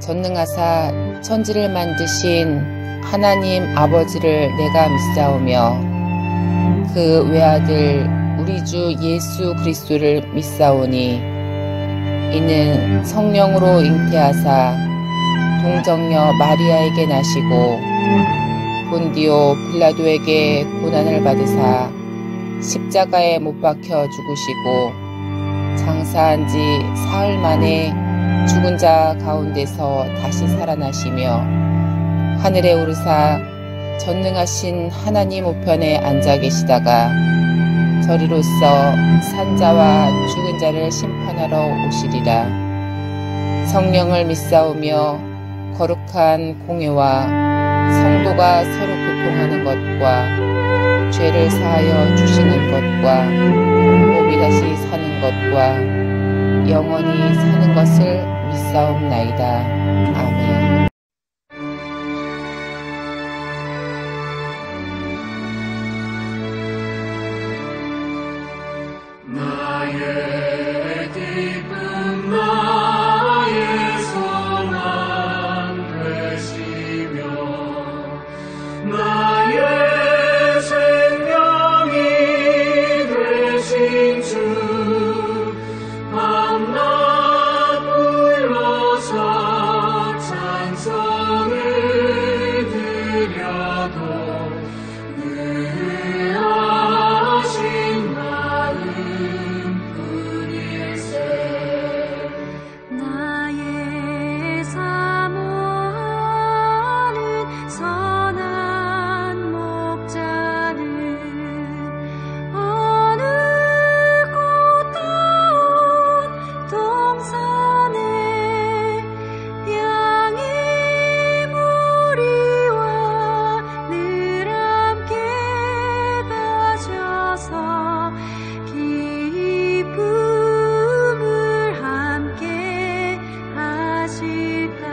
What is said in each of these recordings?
전능하사 천지를 만드신 하나님 아버지를 내가 믿사오며 그 외아들 우리 주 예수 그리스도를 믿사오니 이는 성령으로 잉태하사 동정녀 마리아에게 나시고 본디오 빌라도에게 고난을 받으사 십자가에 못 박혀 죽으시고 장사한 지 사흘 만에 죽은 자 가운데서 다시 살아나시며 하늘에 오르사 전능하신 하나님 우편에 앉아 계시다가 저리로서 산자와 죽은 자를 심판하러 오시리라. 성령을 믿사오며 거룩한 공회와 성도가 서로 교통하는 것과 죄를 사하여 주시는 것과 몸이 다시 사는 것과 영원히 사는 것을 믿사옵나이다. 아멘. 나의 기쁨 나의 소망 되시며 나의 생명이 되신 주 밤낮 불러서 찬송을 드려도 늘 하신 나의 사모하는 선한 목자는 어느 꽃다운 동산에 양의 무리와 늘 함께 가셔서 기쁨을 함께 하실까.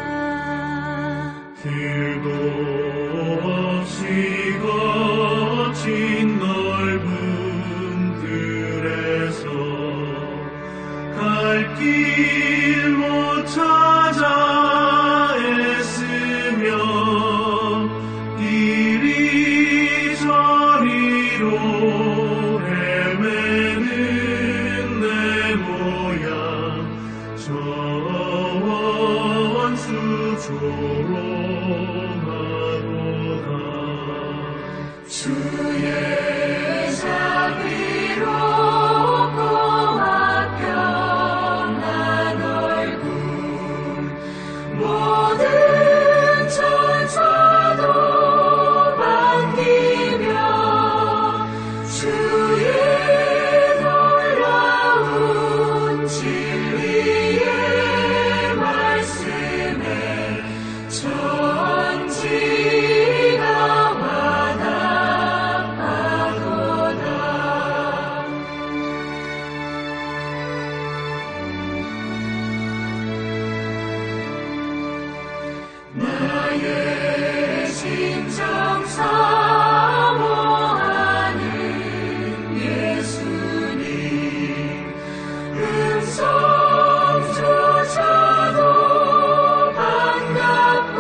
길도 없이 거친 넓은 들에서 갈 길 못 찾아 애쓰며 이리저리로 헤매는 내 모양 저 원수 조롱하도다. 주의 자비롭고 화평한 얼굴 모든 천사도 반기며 주의 놀라운 진리의 말씀에 천지가 화답하도다. 나의 심정 사모하는 예수님 음성조차도 반갑고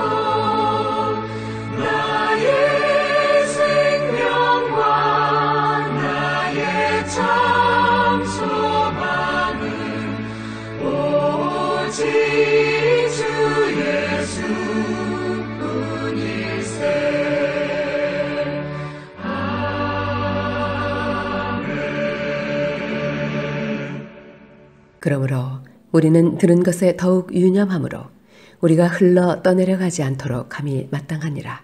나의 생명과 나의 참 소망은 오직 주 예수뿐일세. 그러므로 우리는 들은 것에 더욱 유념함으로 우리가 흘러 떠내려가지 않도록 함이 마땅하니라.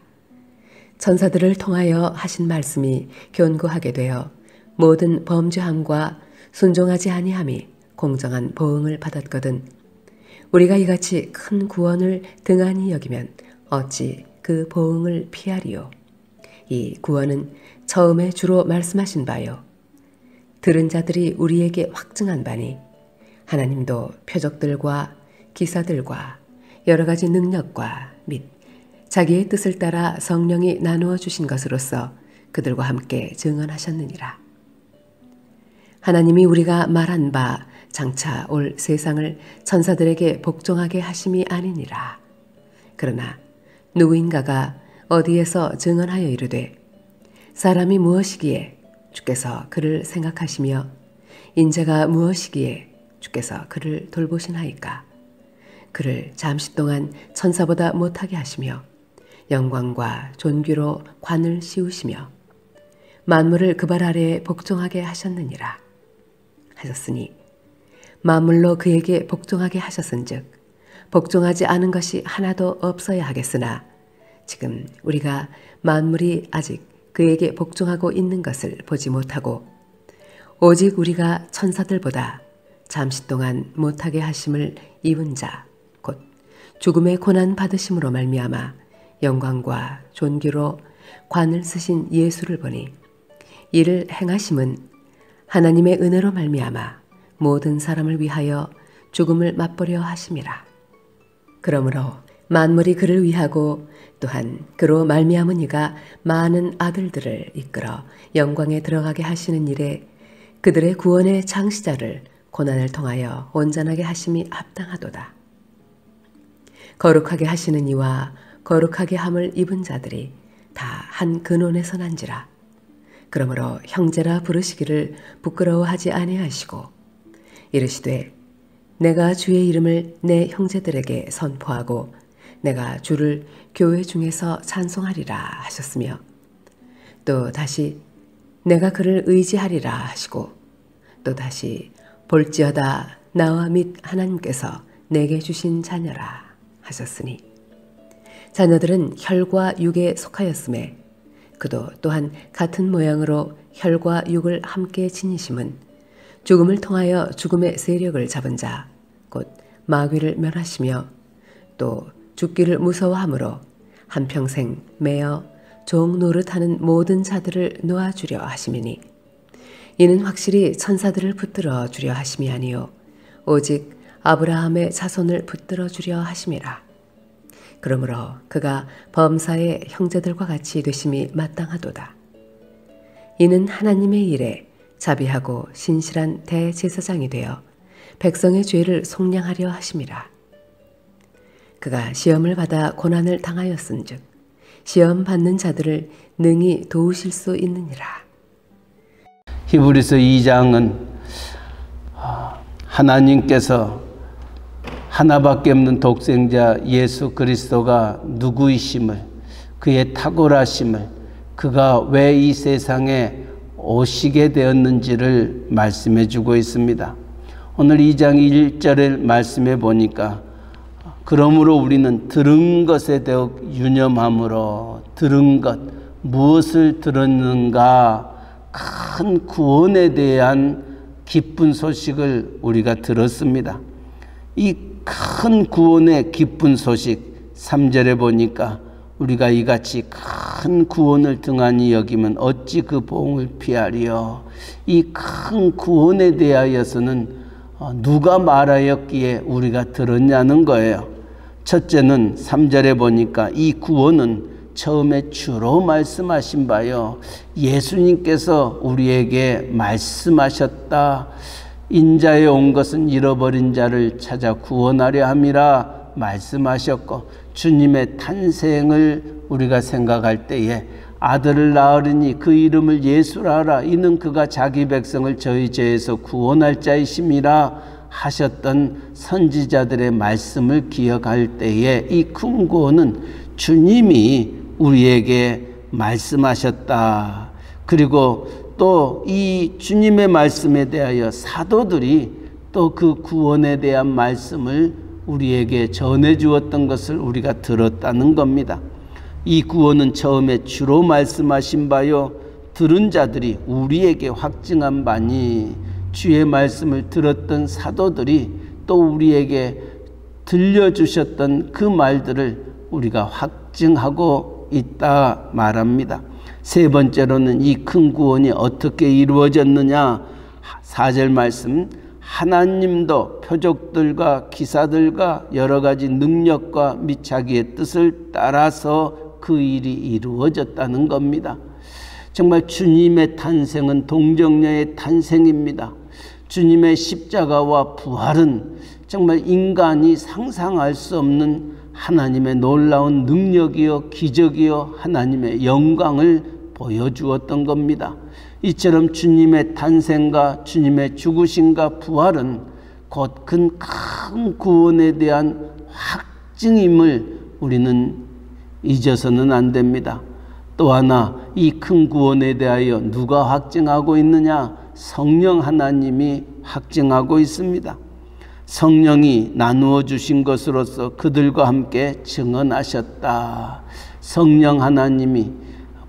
천사들을 통하여 하신 말씀이 견고하게 되어 모든 범죄함과 순종하지 아니함이 공정한 보응을 받았거든 우리가 이같이 큰 구원을 등한히 여기면 어찌 그 보응을 피하리요. 이 구원은 처음에 주로 말씀하신 바요 들은 자들이 우리에게 확증한 바니 하나님도 표적들과 기사들과 여러 가지 능력과 및 자기의 뜻을 따라 성령이 나누어 주신 것으로서 그들과 함께 증언하셨느니라. 하나님이 우리가 말한 바 장차 올 세상을 천사들에게 복종하게 하심이 아니니라. 그러나 누구인가가 어디에서 증언하여 이르되 사람이 무엇이기에 주께서 그를 생각하시며 인자가 무엇이기에 주께서 그를 돌보시나이까. 그를 잠시 동안 천사보다 못하게 하시며 영광과 존귀로 관을 씌우시며 만물을 그 발 아래에 복종하게 하셨느니라 하셨으니 만물로 그에게 복종하게 하셨은즉 복종하지 않은 것이 하나도 없어야 하겠으나 지금 우리가 만물이 아직 그에게 복종하고 있는 것을 보지 못하고 오직 우리가 천사들보다 잠시 동안 못하게 하심을 입은 자 곧 죽음의 고난 받으심으로 말미암아 영광과 존귀로 관을 쓰신 예수를 보니 이를 행하심은 하나님의 은혜로 말미암아 모든 사람을 위하여 죽음을 맛보려 하심이라. 그러므로 만물이 그를 위하고 또한 그로 말미암은 이가 많은 아들들을 이끌어 영광에 들어가게 하시는 일에 그들의 구원의 창시자를 고난을 통하여 온전하게 하심이 합당하도다. 거룩하게 하시는 이와 거룩하게 함을 입은 자들이 다 한 근원에서 난지라. 그러므로 형제라 부르시기를 부끄러워하지 아니하시고 이르시되 내가 주의 이름을 내 형제들에게 선포하고 내가 주를 교회 중에서 찬송하리라 하셨으며 또 다시 내가 그를 의지하리라 하시고 또 다시 볼지어다 나와 및 하나님께서 내게 주신 자녀라 하셨으니 자녀들은 혈과 육에 속하였음에 그도 또한 같은 모양으로 혈과 육을 함께 지니심은 죽음을 통하여 죽음의 세력을 잡은 자 곧 마귀를 멸하시며 또 죽기를 무서워함으로 한평생 매어 종 노릇하는 모든 자들을 놓아주려 하심이니 이는 확실히 천사들을 붙들어 주려 하심이 아니요 오직 아브라함의 자손을 붙들어 주려 하심이라. 그러므로 그가 범사의 형제들과 같이 되심이 마땅하도다. 이는 하나님의 일에 자비하고 신실한 대제사장이 되어 백성의 죄를 속량하려 하심이라. 그가 시험을 받아 고난을 당하였은즉 시험 받는 자들을 능히 도우실 수 있느니라. 히브리서 2장은 하나님께서 하나밖에 없는 독생자 예수 그리스도가 누구이심을, 그의 탁월하심을, 그가 왜 이 세상에 오시게 되었는지를 말씀해 주고 있습니다. 오늘 2장 1절을 말씀해 보니까 그러므로 우리는 들은 것에 더욱 유념함으로 들은 것, 무엇을 들었는가? 큰 구원에 대한 기쁜 소식을 우리가 들었습니다. 이 큰 구원의 기쁜 소식 3절에 보니까 우리가 이같이 큰 구원을 등한히 여기면 어찌 그 보응을 피하리요. 이 큰 구원에 대하여서는 누가 말하였기에 우리가 들었냐는 거예요. 첫째는 3절에 보니까 이 구원은 처음에 주로 말씀하신 바요. 예수님께서 우리에게 말씀하셨다. 인자에 온 것은 잃어버린 자를 찾아 구원하려 함이라 말씀하셨고, 주님의 탄생을 우리가 생각할 때에 아들을 낳으리니 그 이름을 예수라 하라. 이는 그가 자기 백성을 저희 죄에서 구원할 자이심이라 하셨던 선지자들의 말씀을 기억할 때에 이 큰 구원은 주님이 우리에게 말씀하셨다. 그리고 또 이 주님의 말씀에 대하여 사도들이 또 그 구원에 대한 말씀을 우리에게 전해 주었던 것을 우리가 들었다는 겁니다. 이 구원은 처음에 주로 말씀하신 바요, 들은 자들이 우리에게 확증한 바니, 주의 말씀을 들었던 사도들이 또 우리에게 들려주셨던 그 말들을 우리가 확증하고 있다 말합니다. 세 번째로는 이 큰 구원이 어떻게 이루어졌느냐. 4절 말씀, 하나님도 표적들과 기사들과 여러 가지 능력과 및 자기의 뜻을 따라서 그 일이 이루어졌다는 겁니다. 정말 주님의 탄생은 동정녀의 탄생입니다. 주님의 십자가와 부활은 정말 인간이 상상할 수 없는 하나님의 놀라운 능력이요 기적이요 하나님의 영광을 보여주었던 겁니다. 이처럼 주님의 탄생과 주님의 죽으심과 부활은 곧 큰 구원에 대한 확증임을 우리는 잊어서는 안 됩니다. 또 하나 이 큰 구원에 대하여 누가 확증하고 있느냐? 성령 하나님이 확증하고 있습니다. 성령이 나누어 주신 것으로서 그들과 함께 증언하셨다. 성령 하나님이,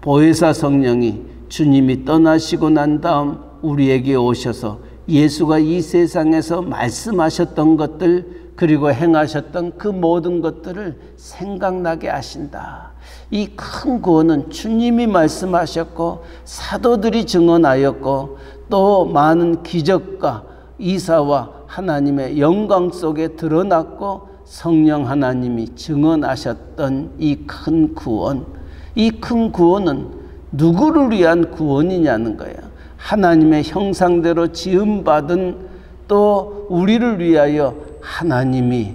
보혜사 성령이 주님이 떠나시고 난 다음 우리에게 오셔서 예수가 이 세상에서 말씀하셨던 것들 그리고 행하셨던 그 모든 것들을 생각나게 하신다. 이 큰 구원은 주님이 말씀하셨고 사도들이 증언하였고 또 많은 기적과 이사와 하나님의 영광 속에 드러났고 성령 하나님이 증언하셨던 이 큰 구원, 이 큰 구원은 누구를 위한 구원이냐는 거예요. 하나님의 형상대로 지음받은 또 우리를 위하여 하나님이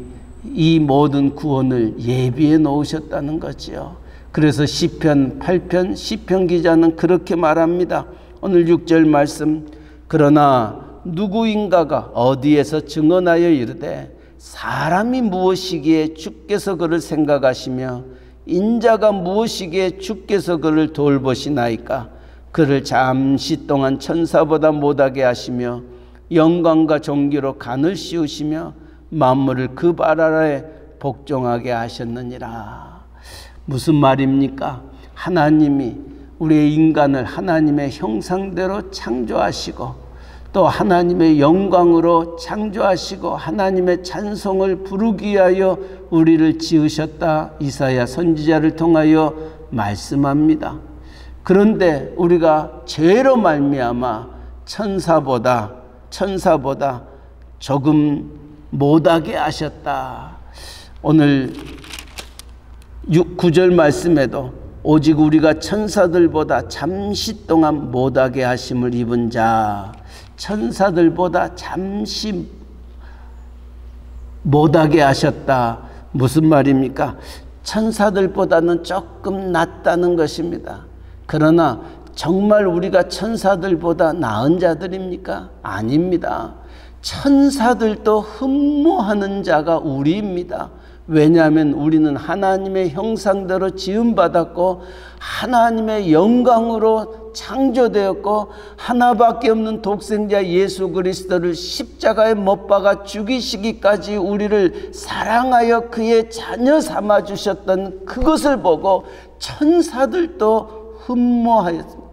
이 모든 구원을 예비해 놓으셨다는 거지요. 그래서 시편 8편 시편 기자는 그렇게 말합니다. 오늘 6절 말씀, 그러나 누구인가가 어디에서 증언하여 이르되 사람이 무엇이기에 주께서 그를 생각하시며 인자가 무엇이기에 주께서 그를 돌보시나이까. 그를 잠시 동안 천사보다 못하게 하시며 영광과 존귀로 간을 씌우시며 만물을 그 발 아래에 복종하게 하셨느니라. 무슨 말입니까? 하나님이 우리의 인간을 하나님의 형상대로 창조하시고 또 하나님의 영광으로 창조하시고 하나님의 찬송을 부르기 위하여 우리를 지으셨다. 이사야 선지자를 통하여 말씀합니다. 그런데 우리가 죄로 말미암아 천사보다 조금 못하게 하셨다. 오늘 9절 말씀에도 오직 우리가 천사들보다 잠시 동안 못하게 하심을 입은 자, 천사들보다 잠시 못하게 하셨다. 무슨 말입니까? 천사들보다는 조금 낫다는 것입니다. 그러나 정말 우리가 천사들보다 나은 자들입니까? 아닙니다. 천사들도 흠모하는 자가 우리입니다. 왜냐하면 우리는 하나님의 형상대로 지음받았고 하나님의 영광으로 창조되었고 하나밖에 없는 독생자 예수 그리스도를 십자가에 못 박아 죽이시기까지 우리를 사랑하여 그의 자녀 삼아 주셨던 그것을 보고 천사들도 흠모하였습니다.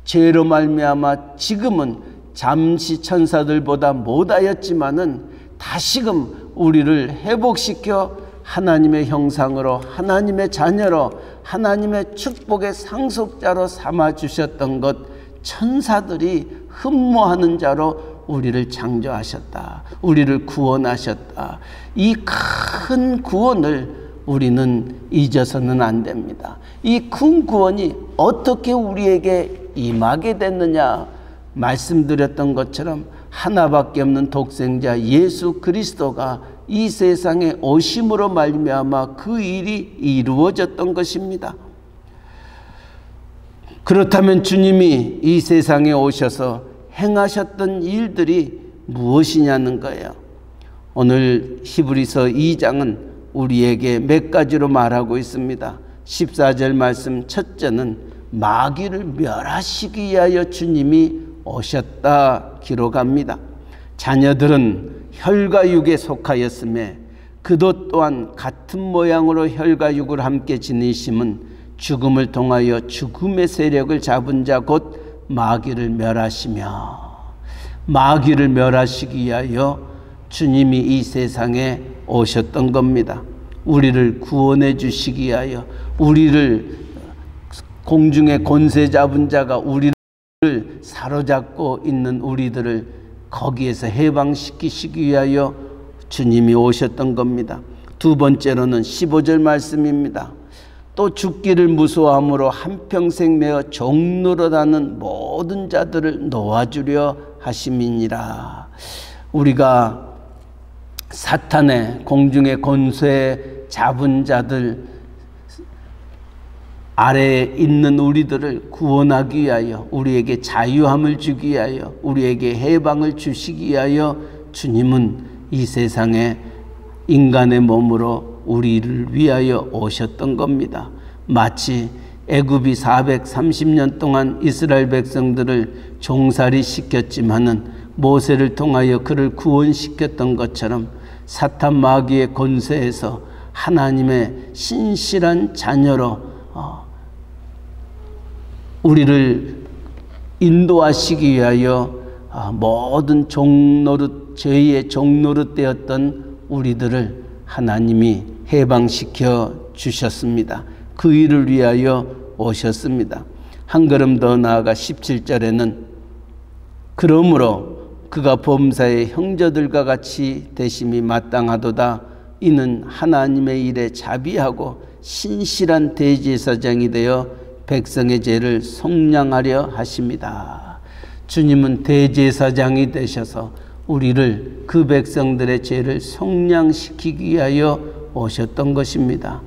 죄로 말미암아 지금은 잠시 천사들보다 못하였지만은 다시금 우리를 회복시켜 하나님의 형상으로 하나님의 자녀로 하나님의 축복의 상속자로 삼아주셨던 것, 천사들이 흠모하는 자로 우리를 창조하셨다. 우리를 구원하셨다. 이 큰 구원을 우리는 잊어서는 안 됩니다. 이 큰 구원이 어떻게 우리에게 임하게 됐느냐 말씀드렸던 것처럼 하나밖에 없는 독생자 예수 그리스도가 이 세상에 오심으로 말미암아 그 일이 이루어졌던 것입니다. 그렇다면 주님이 이 세상에 오셔서 행하셨던 일들이 무엇이냐는 거예요. 오늘 히브리서 2장은 우리에게 몇 가지로 말하고 있습니다. 14절 말씀, 첫째는 마귀를 멸하시기 위하여 주님이 오셨다 기록합니다. 자녀들은 혈과 육에 속하였음에 그도 또한 같은 모양으로 혈과 육을 함께 지니심은 죽음을 통하여 죽음의 세력을 잡은 자 곧 마귀를 멸하시며, 마귀를 멸하시기 위하여 주님이 이 세상에 오셨던 겁니다. 우리를 구원해 주시기 위하여, 우리를 공중의 권세 잡은 자가 우리를 사로잡고 있는 우리들을 거기에서 해방시키시기 위하여 주님이 오셨던 겁니다. 두 번째로는 15절 말씀입니다. 또 죽기를 무서워함으로 한평생 매어 종노릇하는 모든 자들을 놓아주려 하심이니라. 우리가 사탄의 공중의 권세 잡은 자들 아래에 있는 우리들을 구원하기 위하여, 우리에게 자유함을 주기 위하여, 우리에게 해방을 주시기 위하여 주님은 이 세상에 인간의 몸으로 우리를 위하여 오셨던 겁니다. 마치 애굽이 430년 동안 이스라엘 백성들을 종살이 시켰지만은 모세를 통하여 그를 구원시켰던 것처럼 사탄 마귀의 권세에서 하나님의 신실한 자녀로 우리를 인도하시기 위하여 모든 종노릇, 죄의 종노릇 되었던 우리들을 하나님이 해방시켜 주셨습니다. 그 일을 위하여 오셨습니다. 한 걸음 더 나아가 17절에는 그러므로 그가 범사의 형제들과 같이 되심이 마땅하도다. 이는 하나님의 일에 자비하고 신실한 대제사장이 되어 백성의 죄를 속량하려 하십니다. 주님은 대제사장이 되셔서 우리를, 그 백성들의 죄를 속량시키기 위하여 오셨던 것입니다.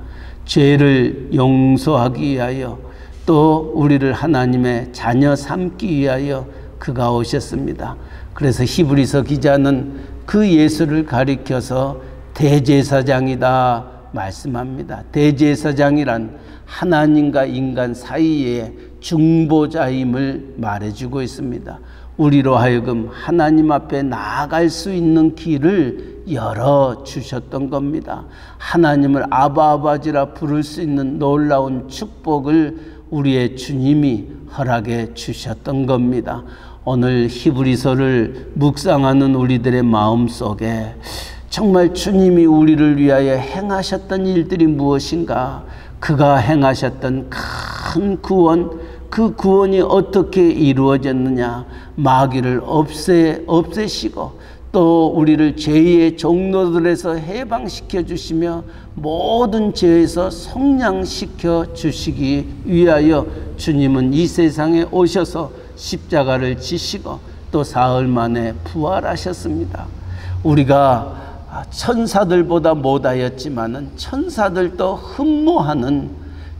죄를 용서하기 위하여, 또 우리를 하나님의 자녀 삼기 위하여 그가 오셨습니다. 그래서 히브리서 기자는 그 예수를 가리켜서 대제사장이다 말씀합니다. 대제사장이란 하나님과 인간 사이의 중보자임을 말해주고 있습니다. 우리로 하여금 하나님 앞에 나아갈 수 있는 길을 열어주셨던 겁니다. 하나님을 아바아바지라 부를 수 있는 놀라운 축복을 우리의 주님이 허락해 주셨던 겁니다. 오늘 히브리서를 묵상하는 우리들의 마음속에 정말 주님이 우리를 위하여 행하셨던 일들이 무엇인가, 그가 행하셨던 큰 구원, 그 구원이 어떻게 이루어졌느냐, 마귀를 없애시고 또 우리를 죄의 종로들에서 해방시켜 주시며 모든 죄에서 속량시켜 주시기 위하여 주님은 이 세상에 오셔서 십자가를 지시고 또 사흘 만에 부활하셨습니다. 우리가 천사들보다 못하였지만은 천사들도 흠모하는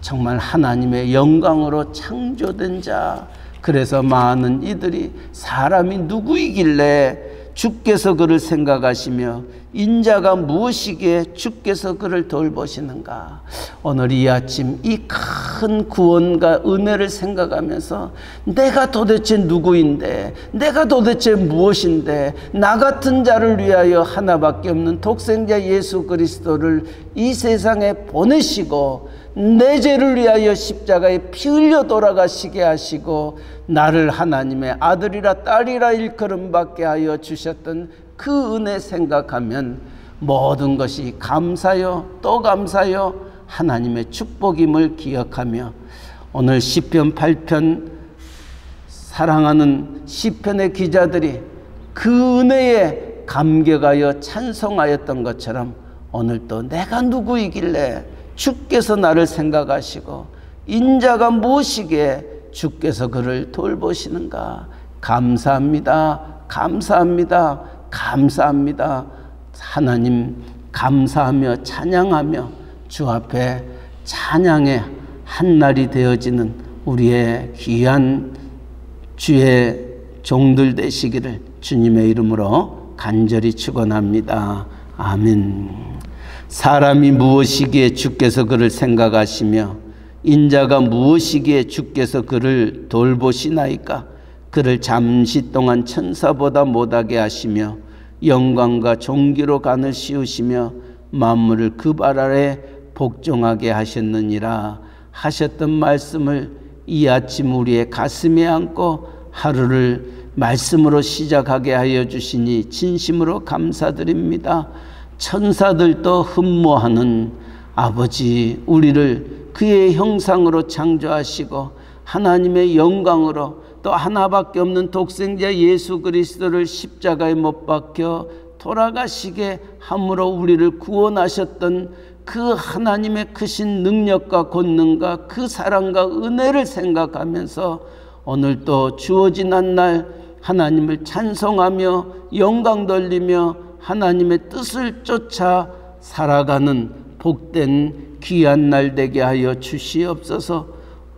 정말 하나님의 영광으로 창조된 자, 그래서 많은 이들이 사람이 누구이길래 주께서 그를 생각하시며 인자가 무엇이기에 주께서 그를 돌보시는가. 오늘 이 아침 이 큰 구원과 은혜를 생각하면서 내가 도대체 누구인데, 내가 도대체 무엇인데, 나 같은 자를 위하여 하나밖에 없는 독생자 예수 그리스도를 이 세상에 보내시고 내 죄를 위하여 십자가에 피 흘려 돌아가시게 하시고 나를 하나님의 아들이라 딸이라 일컬음받게 하여 주셨던 그 은혜 생각하면 모든 것이 감사요 또 감사요 하나님의 축복임을 기억하며, 오늘 시편 8편 사랑하는 시편의 기자들이 그 은혜에 감격하여 찬송하였던 것처럼 오늘 또 내가 누구이길래 주께서 나를 생각하시고 인자가 무엇이기에 주께서 그를 돌보시는가. 감사합니다, 감사합니다, 감사합니다. 하나님 감사하며 찬양하며 주 앞에 찬양의 한날이 되어지는 우리의 귀한 주의 종들 되시기를 주님의 이름으로 간절히 축원합니다. 아멘. 사람이 무엇이기에 주께서 그를 생각하시며 인자가 무엇이기에 주께서 그를 돌보시나이까. 그를 잠시 동안 천사보다 못하게 하시며 영광과 존귀로 간을 씌우시며 만물을 그 발 아래 복종하게 하셨느니라 하셨던 말씀을 이 아침 우리의 가슴에 안고 하루를 말씀으로 시작하게 하여 주시니 진심으로 감사드립니다. 천사들도 흠모하는 아버지, 우리를 그의 형상으로 창조하시고 하나님의 영광으로 또 하나밖에 없는 독생자 예수 그리스도를 십자가에 못 박혀 돌아가시게 함으로 우리를 구원하셨던 그 하나님의 크신 능력과 권능과 그 사랑과 은혜를 생각하면서 오늘 또 주어진 한 날 하나님을 찬송하며 영광 돌리며 하나님의 뜻을 쫓아 살아가는 복된 귀한 날 되게 하여 주시옵소서.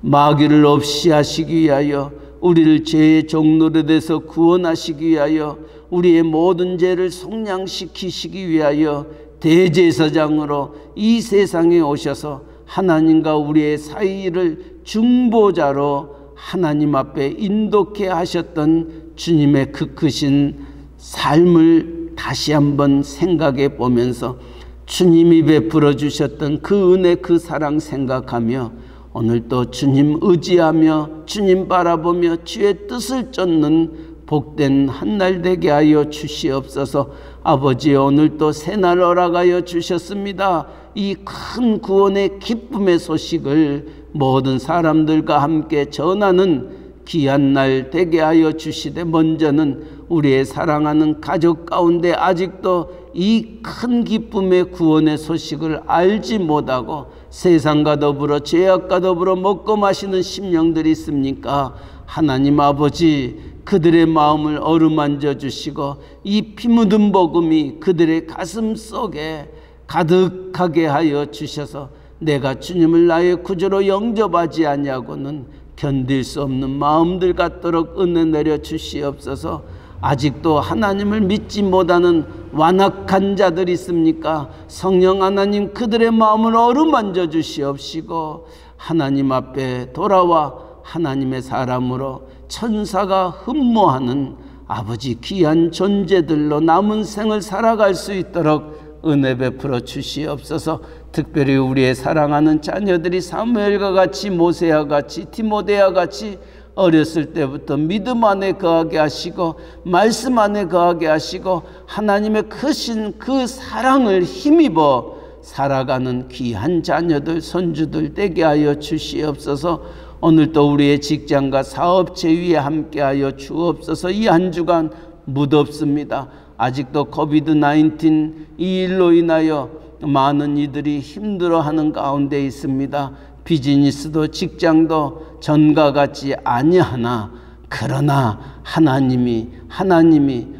마귀를 없이 하시기 위하여, 우리를 죄의 종노릇에서 구원하시기 위하여, 우리의 모든 죄를 속량시키시기 위하여 대제사장으로 이 세상에 오셔서 하나님과 우리의 사이를 중보자로 하나님 앞에 인도케 하셨던 주님의 그 크신 삶을 다시 한번 생각해 보면서 주님이 베풀어 주셨던 그 은혜, 그 사랑 생각하며 오늘도 주님 의지하며 주님 바라보며 주의 뜻을 쫓는 복된 한날 되게 하여 주시옵소서. 아버지, 오늘도 새날 허락하여 주셨습니다. 이 큰 구원의 기쁨의 소식을 모든 사람들과 함께 전하는 귀한 날 되게 하여 주시되, 먼저는 우리의 사랑하는 가족 가운데 아직도 이 큰 기쁨의 구원의 소식을 알지 못하고 세상과 더불어 죄악과 더불어 먹고 마시는 심령들이 있습니까? 하나님 아버지, 그들의 마음을 어루만져 주시고 이 피 묻은 복음이 그들의 가슴 속에 가득하게 하여 주셔서 내가 주님을 나의 구주로 영접하지 아니하고는 견딜 수 없는 마음들 갖도록 은혜 내려 주시옵소서. 아직도 하나님을 믿지 못하는 완악한 자들이 있습니까? 성령 하나님, 그들의 마음을 어루만져 주시옵시고 하나님 앞에 돌아와 하나님의 사람으로 천사가 흠모하는 아버지 귀한 존재들로 남은 생을 살아갈 수 있도록 은혜 베풀어 주시옵소서. 특별히 우리의 사랑하는 자녀들이 사무엘과 같이, 모세와 같이, 디모데와 같이 어렸을 때부터 믿음 안에 거하게 하시고 말씀 안에 거하게 하시고 하나님의 크신 그 사랑을 힘입어 살아가는 귀한 자녀들, 손주들 되게 하여 주시옵소서. 오늘도 우리의 직장과 사업체 위에 함께하여 주옵소서. 이 한 주간 무덥습니다. 아직도 코비드-19 이 일로 인하여 많은 이들이 힘들어하는 가운데 있습니다. 비즈니스도 직장도 전과 같지 아니하나, 그러나 하나님이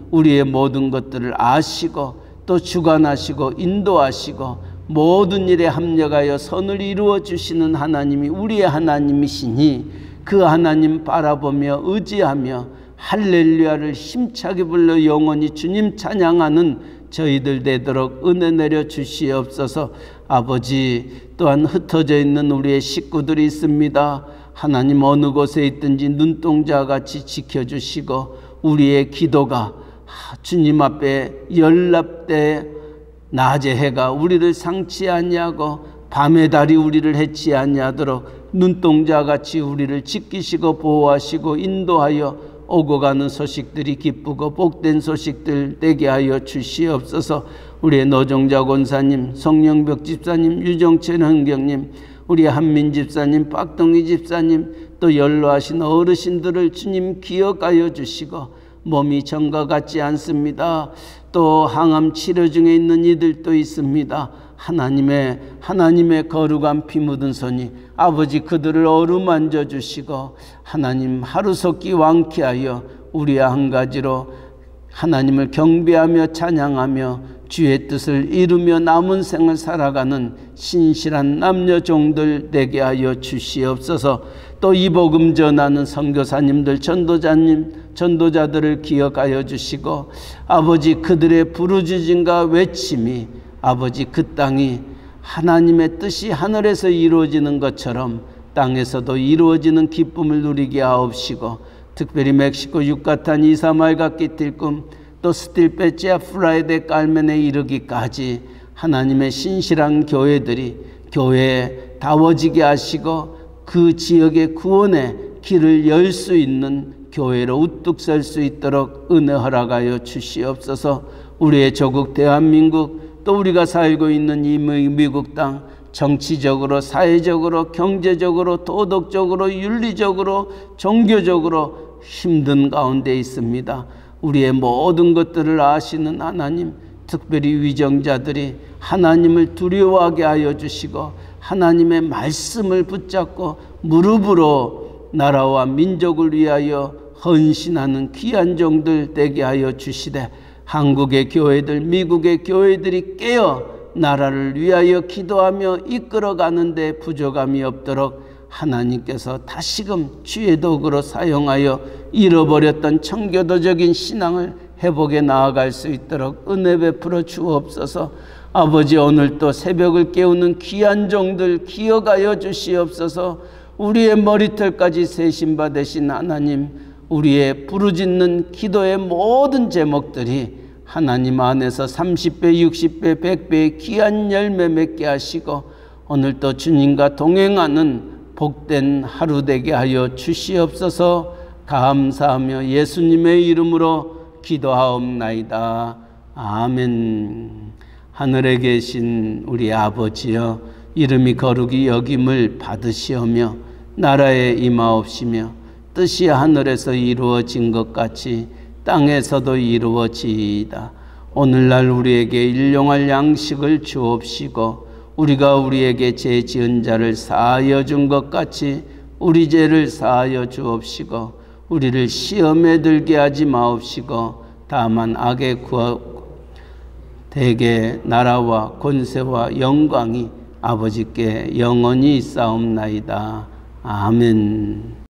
우리의 모든 것들을 아시고 또 주관하시고 인도하시고 모든 일에 합력하여 선을 이루어 주시는 하나님이 우리의 하나님이시니, 그 하나님 바라보며 의지하며 할렐루야를 힘차게 불러 영원히 주님 찬양하는 저희들 되도록 은혜 내려 주시옵소서. 아버지, 또한 흩어져 있는 우리의 식구들이 있습니다. 하나님, 어느 곳에 있든지 눈동자같이 지켜주시고 우리의 기도가 주님 앞에 연락돼 낮의 해가 우리를 상치 아니하고 밤의 달이 우리를 해치 아니하도록 눈동자같이 우리를 지키시고 보호하시고 인도하여 오고 가는 소식들이 기쁘고 복된 소식들 되게 하여 주시옵소서. 우리의 노정자 권사님, 성령벽 집사님, 유정철 헌경님, 우리 한민 집사님, 빡동희 집사님, 또 연로하신 어르신들을 주님 기억하여 주시고 몸이 전과 같지 않습니다. 또 항암 치료 중에 있는 이들도 있습니다. 하나님의 거룩한 피 묻은 손이 아버지 그들을 어루만져 주시고 하나님 하루속히 완쾌하여 우리와 한 가지로 하나님을 경배하며 찬양하며 주의 뜻을 이루며 남은 생을 살아가는 신실한 남녀 종들 되게 하여 주시옵소서. 또 이 복음 전하는 선교사님들, 전도자들을 기억하여 주시고 아버지 그들의 부르짖음과 외침이 아버지 그 땅이 하나님의 뜻이 하늘에서 이루어지는 것처럼 땅에서도 이루어지는 기쁨을 누리게 하옵시고, 특별히 멕시코 유카탄 이사말과 끼틸꿈 또 스틸페치아 프라이데 깔멘에 이르기까지 하나님의 신실한 교회들이 교회에 다워지게 하시고 그 지역의 구원의 길을 열 수 있는 교회로 우뚝 설 수 있도록 은혜 허락하여 주시옵소서. 우리의 조국 대한민국, 또 우리가 살고 있는 이 미국 땅, 정치적으로, 사회적으로, 경제적으로, 도덕적으로, 윤리적으로, 종교적으로 힘든 가운데 있습니다. 우리의 모든 것들을 아시는 하나님, 특별히 위정자들이 하나님을 두려워하게 하여 주시고 하나님의 말씀을 붙잡고 무릎으로 나라와 민족을 위하여 헌신하는 귀한 종들 되게 하여 주시되, 한국의 교회들, 미국의 교회들이 깨어 나라를 위하여 기도하며 이끌어가는데 부족함이 없도록 하나님께서 다시금 주의 도구로 사용하여 잃어버렸던 청교도적인 신앙을 회복해 나아갈 수 있도록 은혜 베풀어 주옵소서. 아버지, 오늘도 새벽을 깨우는 귀한 종들 기억하여 주시옵소서. 우리의 머리털까지 세심바 되신 하나님, 우리의 부르짖는 기도의 모든 제목들이 하나님 안에서 30배, 60배, 100배의 귀한 열매 맺게 하시고 오늘도 주님과 동행하는 복된 하루 되게 하여 주시옵소서. 감사하며 예수님의 이름으로 기도하옵나이다. 아멘. 하늘에 계신 우리 아버지여, 이름이 거룩히 여김을 받으시오며 나라에 임하옵시며 뜻이 하늘에서 이루어진 것 같이 땅에서도 이루어지이다. 오늘날 우리에게 일용할 양식을 주옵시고 우리가 우리에게 죄 지은 자를 사하여 준 것 같이 우리 죄를 사하여 주옵시고 우리를 시험에 들게 하지 마옵시고 다만 악에 대개 나라와 권세와 영광이 아버지께 영원히 있사옵나이다. 아멘.